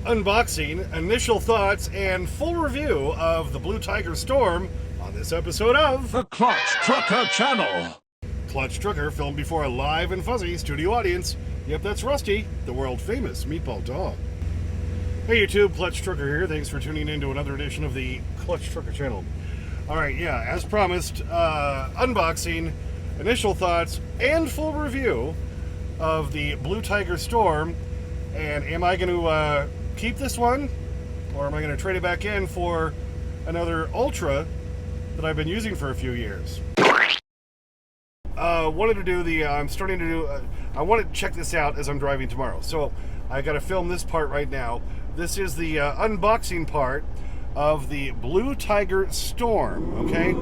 unboxing, initial thoughts, and full review of the Blue Tiger Storm on this episode of The Clutch Trucker Channel. Clutch Trucker, filmed before a live and fuzzy studio audience. Yep, that's Rusty, the world-famous Meatball Dog. Hey YouTube, Clutch Trucker here. Thanks for tuning in to another edition of the Clutch Trucker Channel. Alright, yeah, as promised, unboxing, initial thoughts, and full review of the Blue Tiger Storm. And am I going to keep this one, or am I going to trade it back in for another Ultra that I've been using for a few years? Wanted to do the, I'm starting to do, I want to check this out as I'm driving tomorrow. So I got to film this part right now. This is the unboxing part of the Blue Tiger Storm, okay?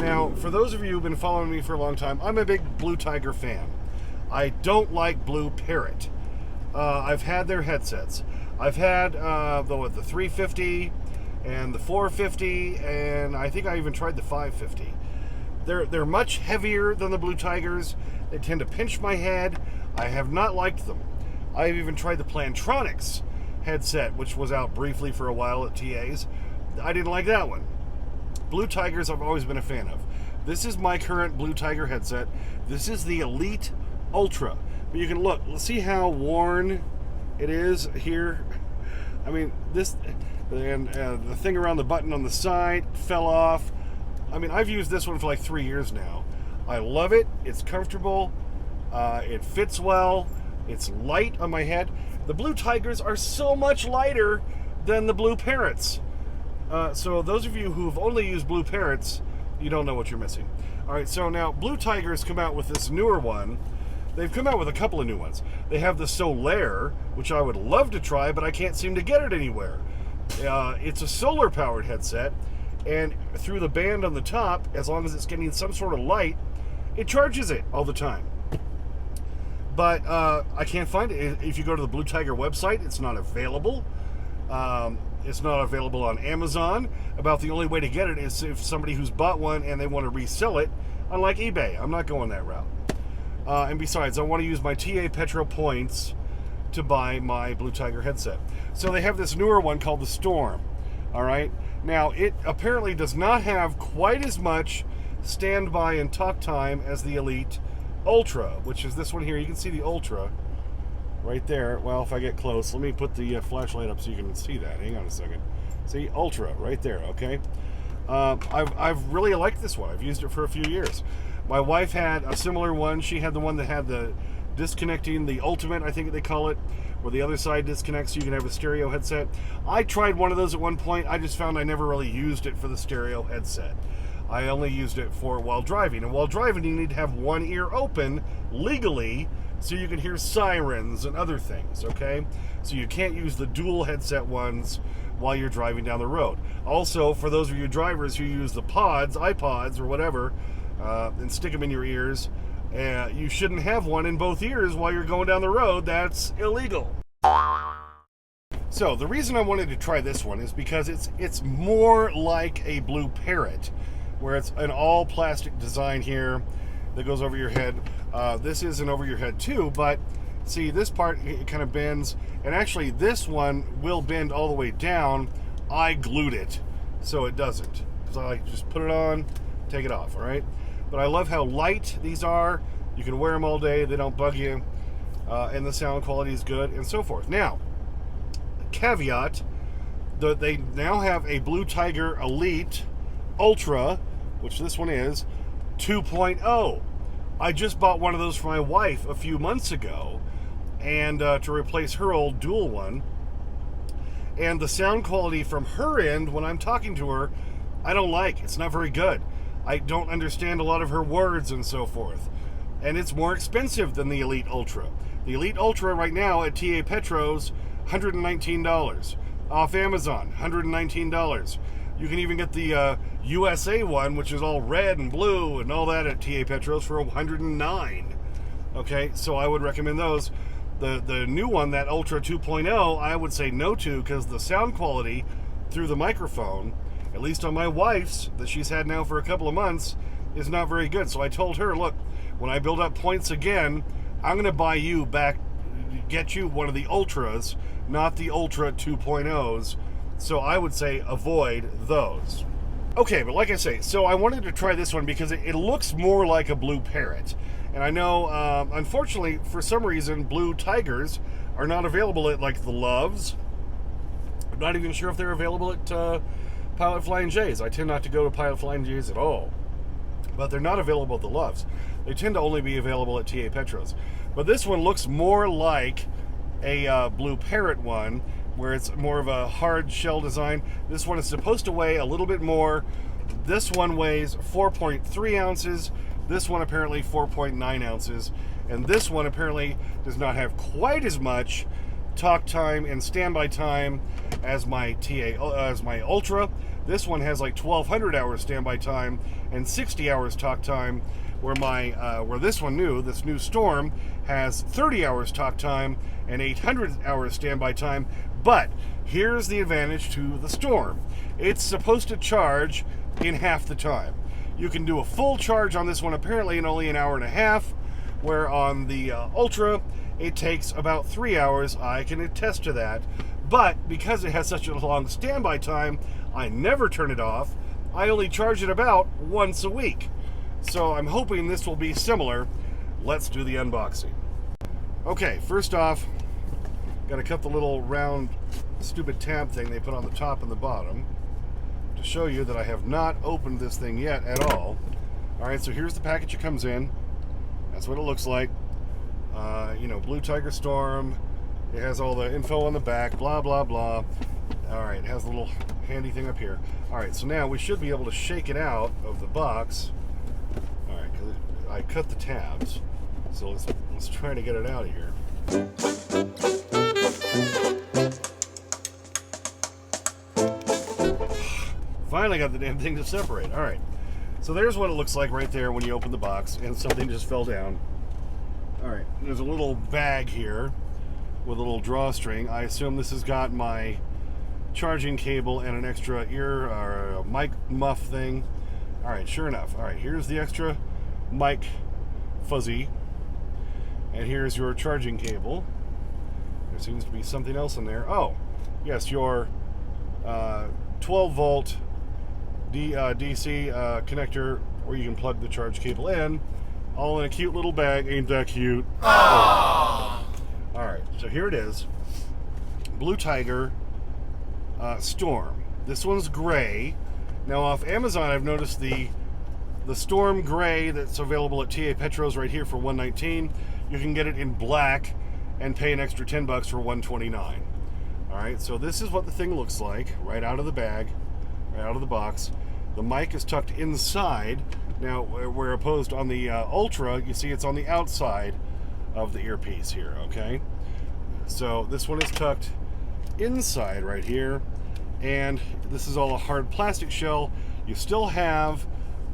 Now, for those of you who've been following me for a long time, I'm a big Blue Tiger fan. I don't like Blue Parrot. I've had their headsets. I've had the 350 and the 450, and I think I even tried the 550. They're much heavier than the Blue Tigers. They tend to pinch my head. I have not liked them. I've even tried the Plantronics headset, which was out briefly for a while at TA's. I didn't like that one. Blue Tigers I've always been a fan of. This is my current Blue Tiger headset. This is the Elite Ultra. But you can look, see how worn it is here. I mean, this, and the thing around the button on the side fell off. I mean, I've used this one for like 3 years now. I love it. It's comfortable. It fits well. It's light on my head. The Blue Tigers are so much lighter than the Blue Parrots. So those of you who've only used Blue Parrots, you don't know what you're missing. All right, so now Blue Tigers come out with this newer one. They've come out with a couple of new ones. They have the Solaire, which I would love to try, but I can't seem to get it anywhere. It's a solar-powered headset, and through the band on the top, as long as it's getting some sort of light, it charges it all the time. But I can't find it. If you go to the Blue Tiger website, it's not available. It's not available on Amazon. About the only way to get it is if somebody who's bought one and they want to resell it, unlike eBay. I'm not going that route. And besides, I want to use my TA Petro points to buy my Blue Tiger headset. So they have this newer one called the Storm. All right. Now, it apparently does not have quite as much standby and talk time as the Elite Ultra, which is this one here. You can see the Ultra right there. Well, if I get close, let me put the flashlight up so you can see that. Hang on a second. See, Ultra right there, okay? I've really liked this one. I've used it for a few years. My wife had a similar one. She had the one that had the disconnecting, the Ultimate, I think they call it, where the other side disconnects so you can have a stereo headset. I tried one of those at one point. I just found I never really used it for the stereo headset. I only used it for while driving. And while driving, you need to have one ear open legally so you can hear sirens and other things, okay? So you can't use the dual headset ones while you're driving down the road. Also, for those of you drivers who use the pods, iPods, or whatever, and stick them in your ears, you shouldn't have one in both ears while you're going down the road. That's illegal. So the reason I wanted to try this one is because it's more like a Blue Parrot, where it's an all plastic design here that goes over your head. This isn't over your head too, but see, this part, it kind of bends, and actually this one will bend all the way down. I glued it so it doesn't, so I just put it on, take it off. All right, but I love how light these are. You can wear them all day, they don't bug you, and the sound quality is good, and so forth. Now, caveat, that they now have a Blue Tiger Elite Ultra, which this one is 2.0. I just bought one of those for my wife a few months ago, and to replace her old dual one. And the sound quality from her end when I'm talking to her, I don't like. It's not very good. I don't understand a lot of her words and so forth. And it's more expensive than the Elite Ultra. The Elite Ultra right now at TA Petro's, $119. Off Amazon, $119. You can even get the USA one, which is all red and blue and all that at TA Petro's for $109. Okay, so I would recommend those. The new one, that Ultra 2.0, I would say no to, because the sound quality through the microphone, at least on my wife's, that she's had now for a couple of months, is not very good. So I told her, look, when I build up points again, I'm going to buy you back get you one of the Ultras, not the Ultra 2.0s. So I would say avoid those. Okay, but like I say, so I wanted to try this one because it looks more like a Blue Parrot. And I know, unfortunately, for some reason, Blue Tigers are not available at, like, the Loves. I'm not even sure if they're available at Pilot Flying J's. I tend not to go to Pilot Flying J's at all. But they're not available at the Loves. They tend to only be available at TA Petros. But this one looks more like a Blue Parrot one, where it's more of a hard shell design. This one is supposed to weigh a little bit more. This one weighs 4.3 ounces. This one apparently 4.9 ounces. And this one apparently does not have quite as much talk time and standby time as my Ultra. This one has like 1,200 hours standby time and 60 hours talk time, where this new Storm has 30 hours talk time and 800 hours standby time. But here's the advantage to the Storm. It's supposed to charge in half the time. You can do a full charge on this one apparently in only an hour and a half, where on the Ultra it takes about 3 hours. I can attest to that. But because it has such a long standby time, I never turn it off. I only charge it about once a week. So I'm hoping this will be similar. Let's do the unboxing. Okay, first off, got to cut the little round stupid tab thing they put on the top and the bottom to show you that I have not opened this thing yet at all. Alright, so here's the package it comes in. That's what it looks like. Blue Tiger Storm. It has all the info on the back, blah, blah, blah. Alright, it has a little handy thing up here. Alright, so now we should be able to shake it out of the box. Alright, I cut the tabs. So let's try to get it out of here. Finally got the damn thing to separate. Alright, so there's what it looks like right there when you open the box, and something just fell down. Alright, there's a little bag here with a little drawstring. I assume this has got my charging cable and an extra ear or a mic muff thing. Alright, sure enough. Alright, here's the extra mic fuzzy. And here's your charging cable. There seems to be something else in there. Oh, yes, your 12 volt DC connector where you can plug the charge cable in. All in a cute little bag. Ain't that cute? Oh. Alright, so here it is. Blue Tiger Storm. This one's gray. Now off Amazon I've noticed the Storm gray that's available at TA Petros right here for $119. You can get it in black and pay an extra $10 for $129. Alright, so this is what the thing looks like right out of the bag, right out of the box. The mic is tucked inside. Now, where opposed on the Ultra, you see it's on the outside of the earpiece here, okay? So this one is tucked inside right here, and this is all a hard plastic shell. You still have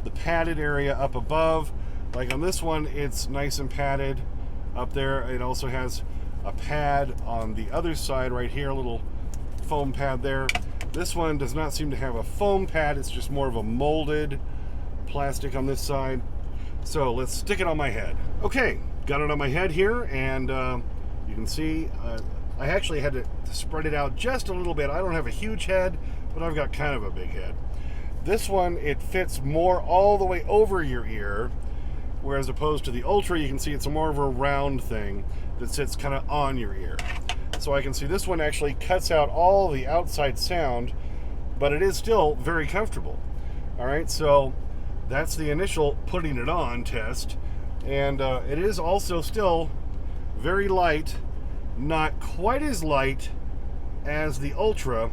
the padded area up above. Like on this one, it's nice and padded up there. It also has a pad on the other side right here, a little foam pad there. This one does not seem to have a foam pad. It's just more of a molded plastic on this side. So let's stick it on my head. Okay, got it on my head here, and you can see I actually had to spread it out just a little bit. I don't have a huge head, but I've got kind of a big head. This one, it fits more all the way over your ear, whereas opposed to the Ultra, you can see it's more of a round thing that sits kind of on your ear. So I can see this one actually cuts out all the outside sound, but it is still very comfortable. All right, so that's the initial putting it on test, and it is also still very light, not quite as light as the Ultra,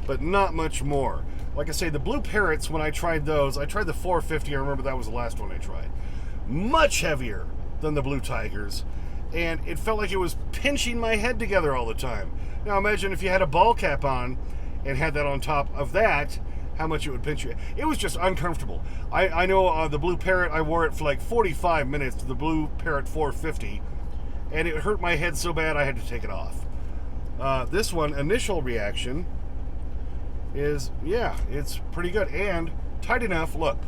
but not much more. Like I say, the Blue Parrots, when I tried those, I tried the 450, I remember that was the last one I tried. Much heavier than the Blue Tigers, and it felt like it was pinching my head together all the time. Now imagine if you had a ball cap on and had that on top of that, how much it would pinch you. It was just uncomfortable. I know the Blue Parrot, I wore it for like 45 minutes, the Blue Parrot 450, and it hurt my head so bad I had to take it off. This one, initial reaction is, yeah, it's pretty good and tight enough. Look,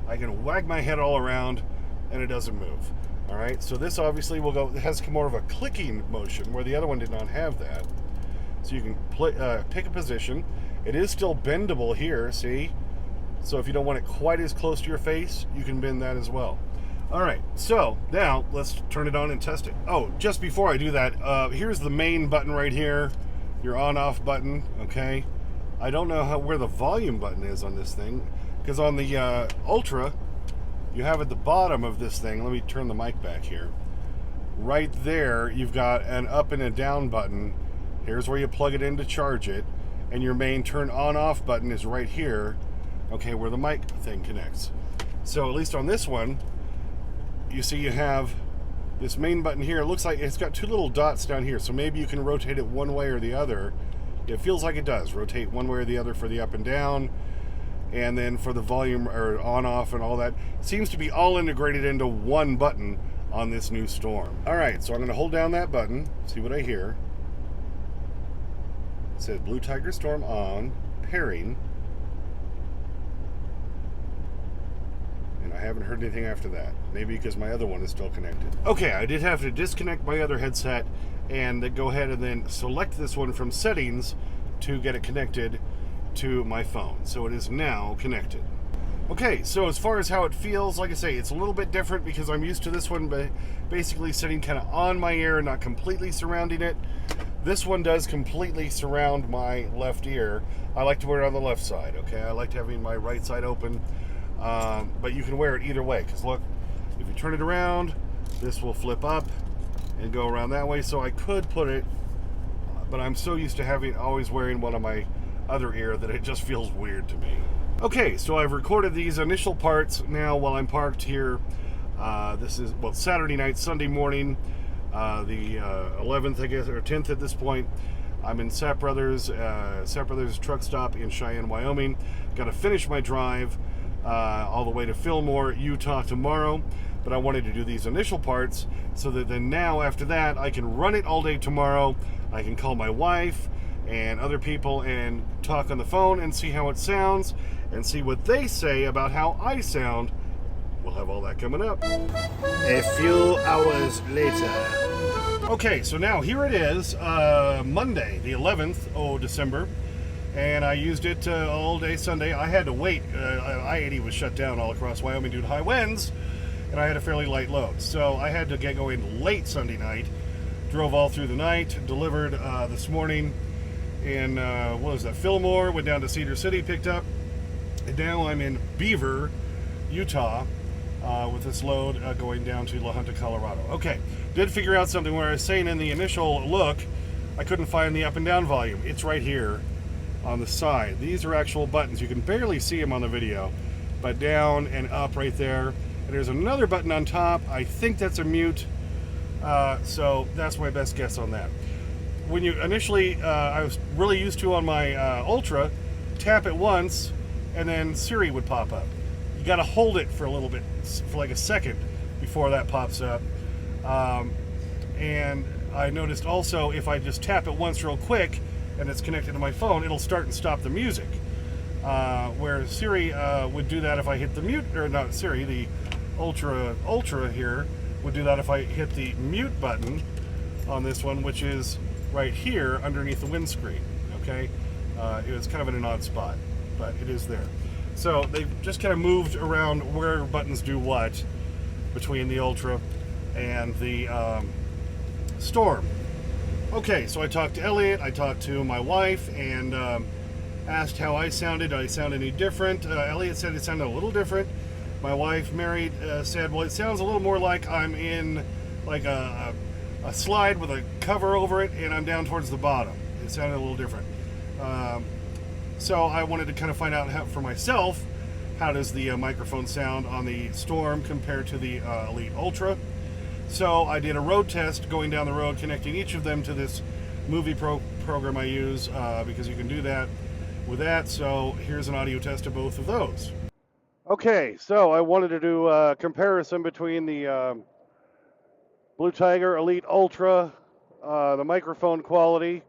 I can wag my head all around and it doesn't move. All right, so this obviously will go. It has more of a clicking motion where the other one did not have that. So you can pick a position. It is still bendable here, see? So if you don't want it quite as close to your face, you can bend that as well. All right, so now let's turn it on and test it. Oh, just before I do that, here's the main button right here, your on-off button, okay? I don't know where the volume button is on this thing, because on the Ultra, you have at the bottom of this thing, let me turn the mic back here. Right there, you've got an up and a down button. Here's where you plug it in to charge it. And your main turn on-off button is right here, okay, where the mic thing connects. So at least on this one, you see you have this main button here. It looks like it's got two little dots down here, so maybe you can rotate it one way or the other. It feels like it does. Rotate one way or the other for the up and down, and then for the volume or on-off and all that. It seems to be all integrated into one button on this new Storm. All right, so I'm gonna hold down that button, see what I hear. It says Blue Tiger Storm on, pairing. And I haven't heard anything after that. Maybe because my other one is still connected. Okay, I did have to disconnect my other headset and go ahead and then select this one from settings to get it connected to my phone. So it is now connected. Okay, so as far as how it feels, like I say, it's a little bit different because I'm used to this one basically sitting kind of on my ear, not completely surrounding it. This one does completely surround my left ear. I like to wear it on the left side, okay? I like having my right side open, but you can wear it either way, because look, if you turn it around, this will flip up and go around that way, so I could put it, but I'm so used to always wearing one on my other ear that it just feels weird to me. Okay, so I've recorded these initial parts now while I'm parked here. This is, well, Saturday night, Sunday morning, the 11th, I guess, or 10th at this point. I'm in Sapp Brothers truck stop in Cheyenne, Wyoming. Got to finish my drive all the way to Fillmore, Utah tomorrow. But I wanted to do these initial parts so that then now after that I can run it all day tomorrow. I can call my wife and other people and talk on the phone and see how it sounds and see what they say about how I sound. We'll have all that coming up. A few hours later. Okay, so now here it is, Monday, the 11th of December, and I used it all day Sunday. I had to wait. I-80 was shut down all across Wyoming due to high winds, and I had a fairly light load. So I had to get going late Sunday night, drove all through the night, delivered this morning in, what was that, Fillmore, went down to Cedar City, picked up, and now I'm in Beaver, Utah, with this load going down to La Junta, Colorado. Okay, did figure out something where I was saying in the initial look, I couldn't find the up and down volume. It's right here on the side. These are actual buttons. You can barely see them on the video, but down and up right there. And there's another button on top. I think that's a mute, so that's my best guess on that. When you initially, I was really used to on my Ultra, tap it once, and then Siri would pop up. You got to hold it for a little bit, for like a second before that pops up. And I noticed also if I just tap it once real quick and it's connected to my phone, it'll start and stop the music. Where Siri would do that if I hit the mute, or not Siri, the Ultra here would do that if I hit the mute button on this one, which is right here underneath the windscreen. Okay, it was kind of in an odd spot, but it is there. So they've just kind of moved around where buttons do what between the Ultra and the Storm. Okay, so I talked to Elliot, I talked to my wife, and asked how I sounded. Did I sound any different? Elliot said it sounded a little different. My wife, Mary, said, well, it sounds a little more like I'm in like a slide with a cover over it, and I'm down towards the bottom. It sounded a little different. So I wanted to kind of find out for myself, how does the microphone sound on the Storm compared to the Elite Ultra. So I did a road test going down the road, connecting each of them to this movie program I use, because you can do that with that. So here's an audio test of both of those. Okay, so I wanted to do a comparison between the Blue Tiger Elite Ultra, the microphone quality.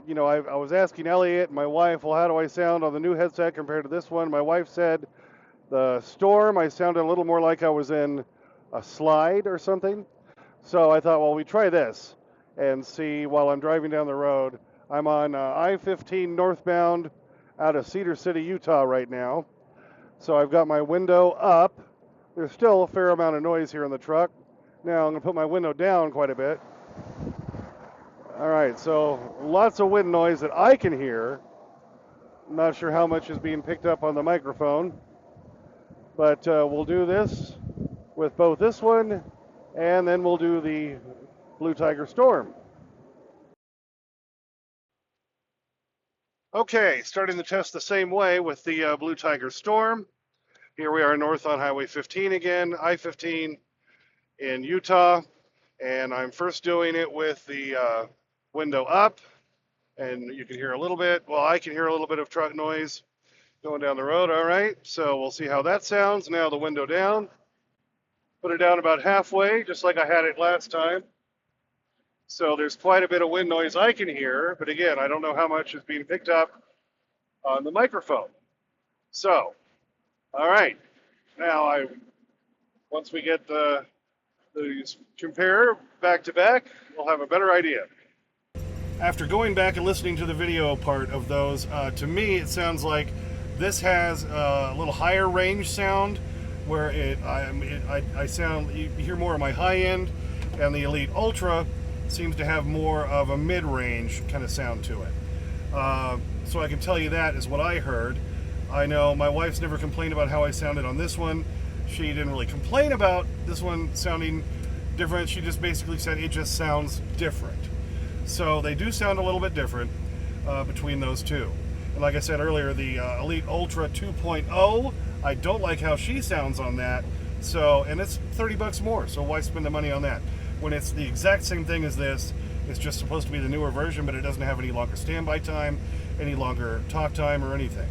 You know, I was asking Elliot, my wife, well, how do I sound on the new headset compared to this one? My wife said the Storm, I sounded a little more like I was in a slide or something. So I thought, well, we try this and see while I'm driving down the road. I'm on I-15 northbound out of Cedar City, Utah right now. So I've got my window up. There's still a fair amount of noise here in the truck. Now I'm going to put my window down quite a bit. All right, so lots of wind noise that I can hear. I'm not sure how much is being picked up on the microphone, but we'll do this with both this one and then we'll do the Blue Tiger Storm. Okay, starting the test the same way with the Blue Tiger Storm. Here we are north on Highway 15 again, I-15 in Utah, and I'm first doing it with the window up, and you can hear a little bit, well, I can hear a little bit of truck noise going down the road. All right, so we'll see how that sounds. Now the window down, put it down about halfway, just like I had it last time. So there's quite a bit of wind noise I can hear, but again, I don't know how much is being picked up on the microphone. So, all right, now once we get these compare back to back, we'll have a better idea. After going back and listening to the video part of those, to me it sounds like this has a little higher range sound, where I sound, you hear more of my high end, and the Elite Ultra seems to have more of a mid-range kind of sound to it. So I can tell you that is what I heard. I know my wife's never complained about how I sounded on this one. She didn't really complain about this one sounding different. She just basically said it just sounds different. So they do sound a little bit different between those two. And like I said earlier, the Elite Ultra 2.0, I don't like how she sounds on that. So, and it's $30 more, so why spend the money on that? When it's the exact same thing as this, it's just supposed to be the newer version, but it doesn't have any longer standby time, any longer talk time, or anything.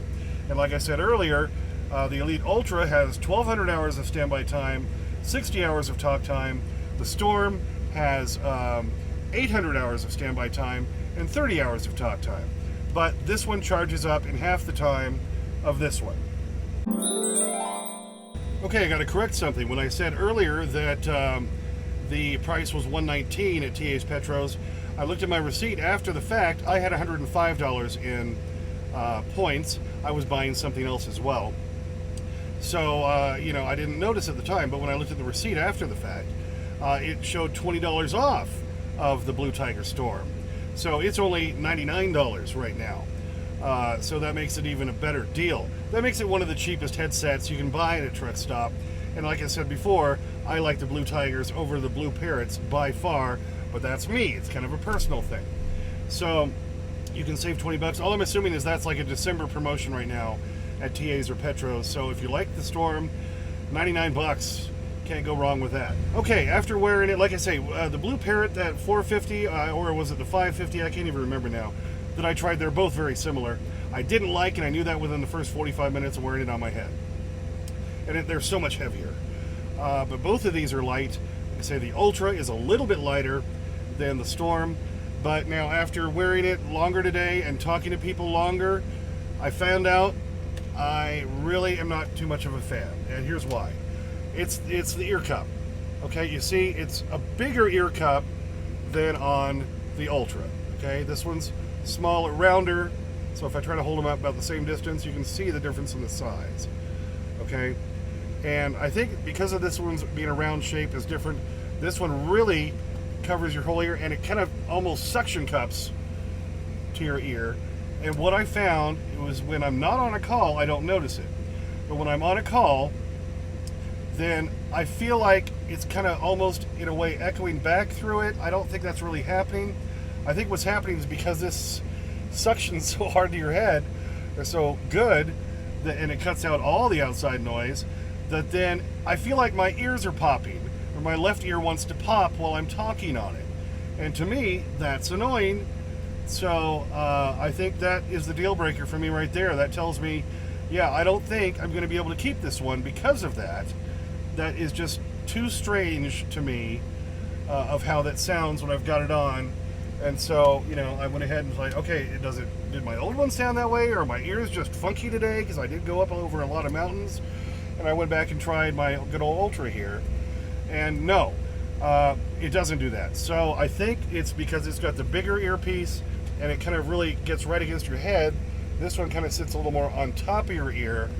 And like I said earlier, the Elite Ultra has 1,200 hours of standby time, 60 hours of talk time. The Storm has 800 hours of standby time and 30 hours of talk time. But this one charges up in half the time of this one. Okay, I got to correct something. When I said earlier that the price was $119 at TA's Petros, I looked at my receipt after the fact. I had $105 in points. I was buying something else as well. So, you know, I didn't notice at the time, but when I looked at the receipt after the fact, it showed $20 off of the Blue Tiger Storm. So it's only $99 right now. So that makes it even a better deal. That makes it one of the cheapest headsets you can buy at a truck stop. And like I said before, I like the Blue Tigers over the Blue Parrots by far, but that's me. It's kind of a personal thing. So you can save $20. All I'm assuming is that's like a December promotion right now at TA's or Petros. So if you like the Storm, $99. Can't go wrong with that. Okay, after wearing it, like I say, the Blue Parrot, that 450, or was it the 550? I can't even remember now, that I tried, they're both very similar. I didn't like, and I knew that within the first 45 minutes of wearing it on my head. And they're so much heavier. But both of these are light. Like I say, the Ultra is a little bit lighter than the Storm. But now after wearing it longer today and talking to people longer, I found out I really am not too much of a fan. And here's why. It's the ear cup. Okay, you see, it's a bigger ear cup than on the Ultra. Okay, this one's smaller, rounder. So if I try to hold them up about the same distance, you can see the difference in the size. Okay, and I think because of this one's being a round shape is different, this one really covers your whole ear, and it kind of almost suction cups to your ear. And what I found was when I'm not on a call, I don't notice it. But when I'm on a call, then I feel like it's kind of almost, in a way, echoing back through it. I don't think that's really happening. I think what's happening is because this suctions so hard to your head, or so good, and it cuts out all the outside noise, that then I feel like my ears are popping, or my left ear wants to pop while I'm talking on it. And to me, that's annoying. So I think that is the deal breaker for me right there. That tells me, yeah, I don't think I'm going to be able to keep this one because of that. That is just too strange to me of how that sounds when I've got it on. And so, you know, I went ahead and was like, okay, did my old one sound that way, or are my ears just funky today? Because I did go up over a lot of mountains. And I went back and tried my good old Ultra here. And no, it doesn't do that. So I think it's because it's got the bigger earpiece and it kind of really gets right against your head. This one kind of sits a little more on top of your ear,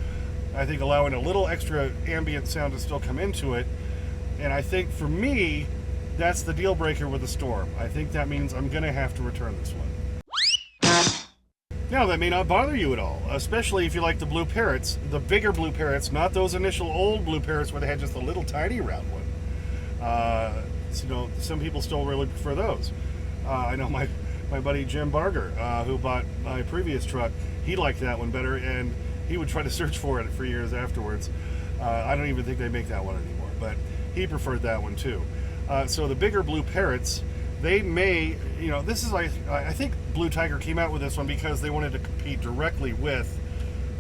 I think allowing a little extra ambient sound to still come into it. And I think for me, that's the deal breaker with the Storm. I think that means I'm going to have to return this one. Now, that may not bother you at all, especially if you like the Blue Parrots, the bigger Blue Parrots, not those initial old Blue Parrots where they had just a little tiny round one. So, some people still really prefer those. I know my buddy Jim Barger, who bought my previous truck, he liked that one better, and he would try to search for it for years afterwards. I don't even think they make that one anymore, but he preferred that one too. So the bigger Blue Parrots, they may, this is like, I think Blue Tiger came out with this one because they wanted to compete directly with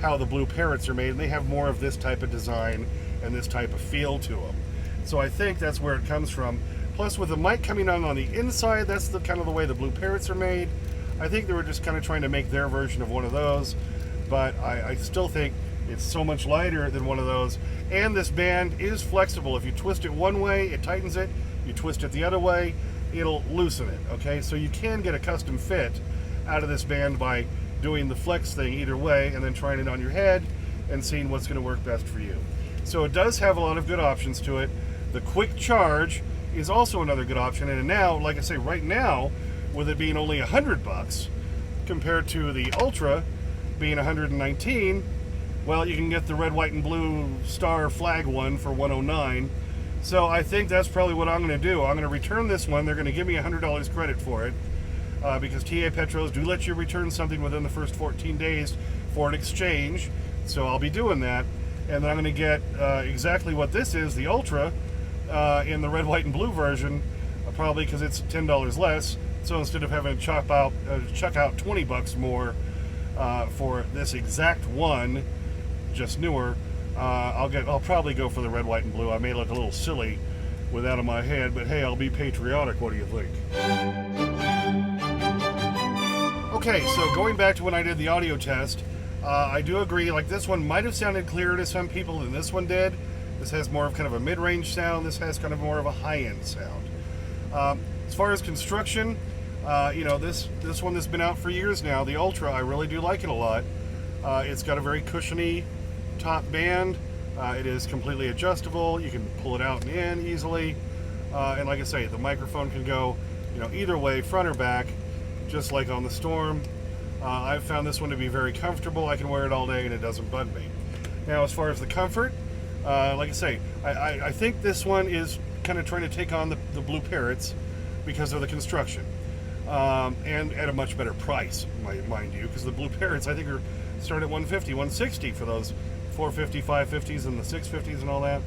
how the Blue Parrots are made, and they have more of this type of design and this type of feel to them. So I think that's where it comes from. Plus, with the mic coming on the inside, that's the kind of the way the Blue Parrots are made. I think they were just kind of trying to make their version of one of those, but I still think it's so much lighter than one of those. And this band is flexible. If you twist it one way, it tightens it. You twist it the other way, it'll loosen it, okay? So you can get a custom fit out of this band by doing the flex thing either way and then trying it on your head and seeing what's going to work best for you. So it does have a lot of good options to it. The quick charge is also another good option, and now, like I say, right now, with it being only $100 compared to the Ultra being $119, well, you can get the red, white, and blue star flag one for $109. So I think that's probably what I'm going to do. I'm going to return this one. They're going to give me $100 credit for it because TA Petros do let you return something within the first 14 days for an exchange. So I'll be doing that. And then I'm going to get exactly what this is, the Ultra, in the red, white, and blue version, probably because it's $10 less. So instead of having to chuck out $20 more for this exact one, just newer, I'll probably go for the red, white, and blue. I may look a little silly with that on my head, but hey, I'll be patriotic. What do you think? Okay, so going back to when I did the audio test, I do agree, like this one might have sounded clearer to some people than this one did. This has more of kind of a mid-range sound. This has kind of more of a high-end sound. As far as construction, this one that's been out for years now, the Ultra, I really do like it a lot. It's got a very cushiony top band. It is completely adjustable. You can pull it out and in easily. And like I say, the microphone can go, either way, front or back, just like on the Storm. I've found this one to be very comfortable. I can wear it all day and it doesn't bug me. Now, as far as the comfort, like I say, I think this one is kind of trying to take on the Blue Parrots because of the construction. And at a much better price, mind you, because the Blue Parrots, I think, are start at $150, $160 for those 450, 550s, and the 650s and all that.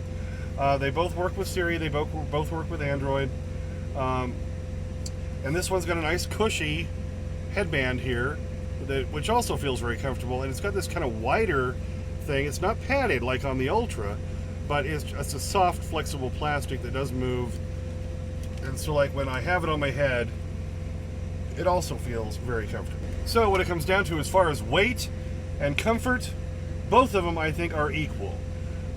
They both work with Siri. They both work with Android. And this one's got a nice cushy headband here, which also feels very comfortable. And it's got this kind of wider thing. It's not padded like on the Ultra, but it's a soft, flexible plastic that does move. And so, like, when I have it on my head, it also feels very comfortable. So what it comes down to as far as weight and comfort, both of them I think are equal.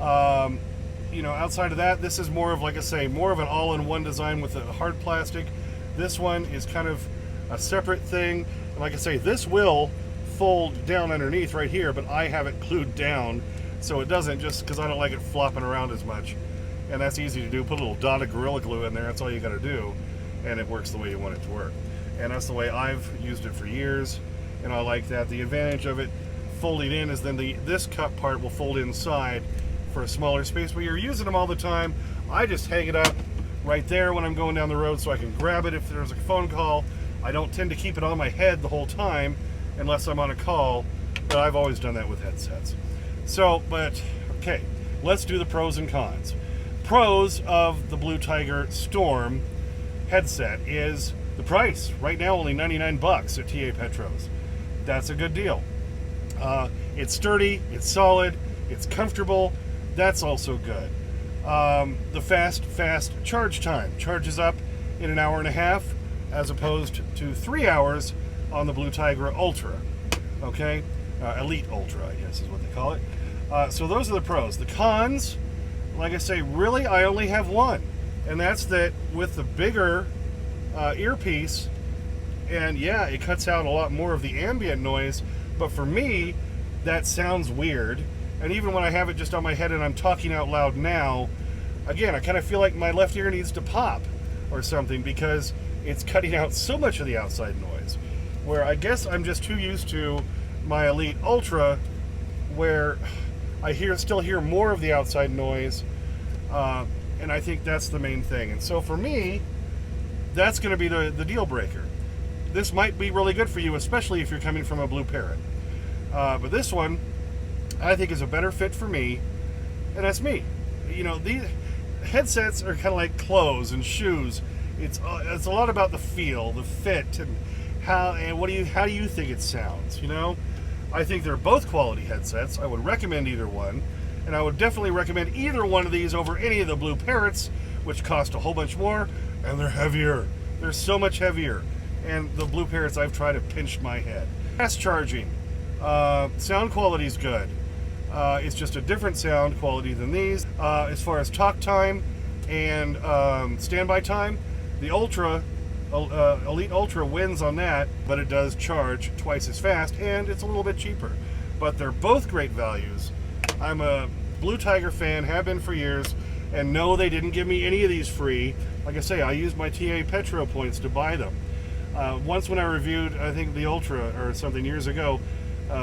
Outside of that, this is more of, like I say, more of an all-in-one design with a hard plastic. This one is kind of a separate thing. And like I say, this will fold down underneath right here, but I have it glued down so it doesn't, just because I don't like it flopping around as much. And that's easy to do. Put a little dot of Gorilla Glue in there, that's all you got to do, and it works the way you want it to work. And that's the way I've used it for years, and I like that. The advantage of it folding in is then this cup part will fold inside for a smaller space. But you're using them all the time. I just hang it up right there when I'm going down the road so I can grab it if there's a phone call. I don't tend to keep it on my head the whole time unless I'm on a call, but I've always done that with headsets. So, but, okay, let's do the pros and cons. Pros of the Blue Tiger Storm headset is the price. Right now, only $99 at TA Petros. That's a good deal. It's sturdy, it's solid, it's comfortable. That's also good. The fast charge time. Charges up in an hour and a half as opposed to 3 hours on the Blue Tiger Ultra. Okay? Elite Ultra, I guess is what they call it. So those are the pros. The cons, like I say, really I only have one. And that's that with the bigger earpiece, and yeah, it cuts out a lot more of the ambient noise, but for me, that sounds weird. And even when I have it just on my head and I'm talking out loud now, again, I kind of feel like my left ear needs to pop or something because it's cutting out so much of the outside noise. Where I guess I'm just too used to my Elite Ultra, where I still hear more of the outside noise, and I think that's the main thing. And so for me, that's going to be the deal breaker. This might be really good for you, especially if you're coming from a Blue Parrot. But this one, I think is a better fit for me, and that's me. You know, these headsets are kind of like clothes and shoes. It's a lot about the feel, the fit, and how do you think it sounds? You know, I think they're both quality headsets. I would recommend either one, and I would definitely recommend either one of these over any of the Blue Parrots, which cost a whole bunch more, and they're heavier. They're so much heavier. And the Blue Parrots I've tried have pinched my head. Fast charging, sound quality is good. It's just a different sound quality than these. As far as talk time and standby time, the Elite Ultra wins on that, but it does charge twice as fast, and it's a little bit cheaper. But they're both great values. I'm a Blue Tiger fan, have been for years, and no, they didn't give me any of these free. Like I say, I used my TA Petro points to buy them. Once when I reviewed, I think the Ultra or something years ago,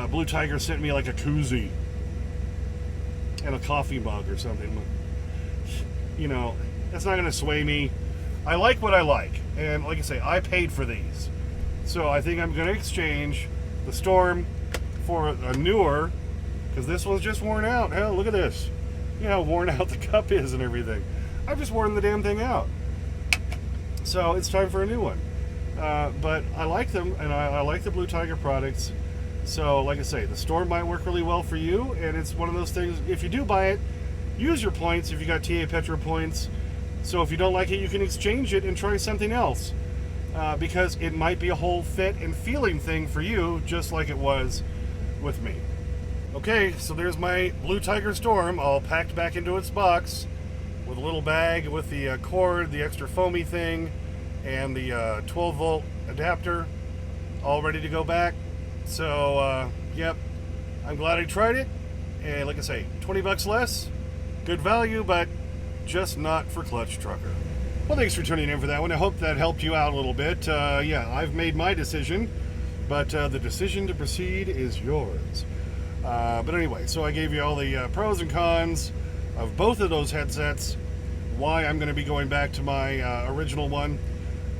Blue Tiger sent me like a koozie and a coffee mug or something. You know, that's not going to sway me. I like what I like, and like I say, I paid for these. So I think I'm going to exchange the Storm for a newer, because this one's just worn out. Hell, look at this. You know how worn out the cup is and everything. I've just worn the damn thing out. So it's time for a new one. But I like them, and I like the Blue Tiger products. So, like I say, the Storm might work really well for you, and it's one of those things, if you do buy it, use your points if you got TA Petro points. So if you don't like it, you can exchange it and try something else. Because it might be a whole fit and feeling thing for you, just like it was with me. Okay, so there's my Blue Tiger Storm, all packed back into its box, with a little bag with the cord, the extra foamy thing, and the 12-volt adapter, all ready to go back. So, yep, I'm glad I tried it, and like I say, 20 bucks less, good value, but just not for Clutch Trucker. Well, thanks for tuning in for that one. I hope that helped you out a little bit. Yeah, I've made my decision, but the decision to proceed is yours. But anyway, so I gave you all the pros and cons of both of those headsets, why I'm going to be going back to my original one.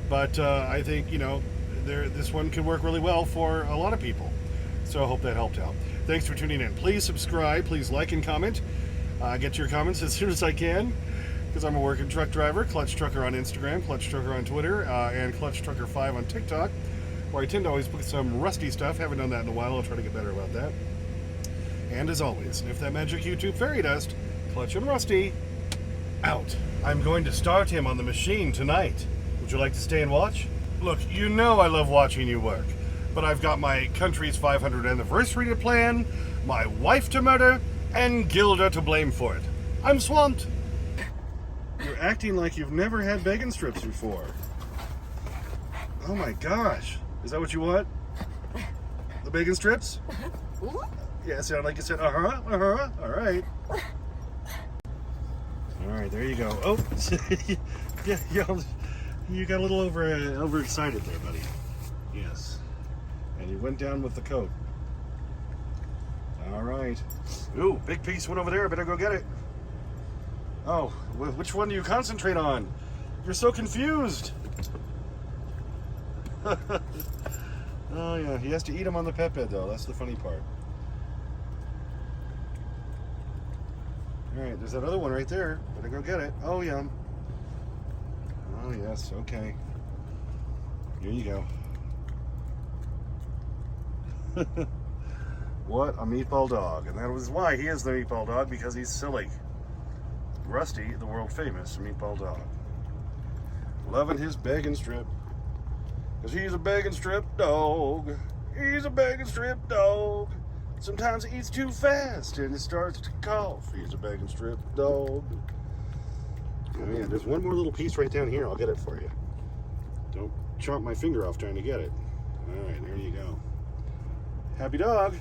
But I think, you know, this one could work really well for a lot of people. So I hope that helped out. Thanks for tuning in. Please subscribe. Please like and comment. Get your comments as soon as I can, because I'm a working truck driver. Clutch Trucker on Instagram, Clutch Trucker on Twitter, and Clutch Trucker 5 on TikTok, where I tend to always put some rusty stuff. Haven't done that in a while. I'll try to get better about that. And as always, if that magic YouTube fairy dust, Clutch and Rusty, out. I'm going to start him on the machine tonight. Would you like to stay and watch? Look, you know I love watching you work, but I've got my country's 500th anniversary to plan, my wife to murder, and Gilda to blame for it. I'm swamped. You're acting like you've never had bacon strips before. Oh my gosh. Is that what you want? The bacon strips? Yeah, it sounded like you said, all right. All right, there you go. Oh, yeah, you got a little overexcited there, buddy. Yes. And you went down with the coat. All right. Ooh, big piece went over there. I better go get it. Oh, which one do you concentrate on? You're so confused. Oh, yeah. He has to eat them on the pet bed, though. That's the funny part. All right, there's that other one right there. Better go get it. Oh, yeah. Oh, yes. Okay. Here you go. What a meatball dog. And that was why he is the meatball dog, because he's silly. Rusty, the world famous meatball dog. Loving his bacon strip. Because he's a bacon strip dog. He's a bacon strip dog. Sometimes he eats too fast and it starts to cough. He's a bacon strip dog. Oh yeah, there's one more little piece right down here. I'll get it for you. Don't chomp my finger off trying to get it. All right, there you go. Happy dog.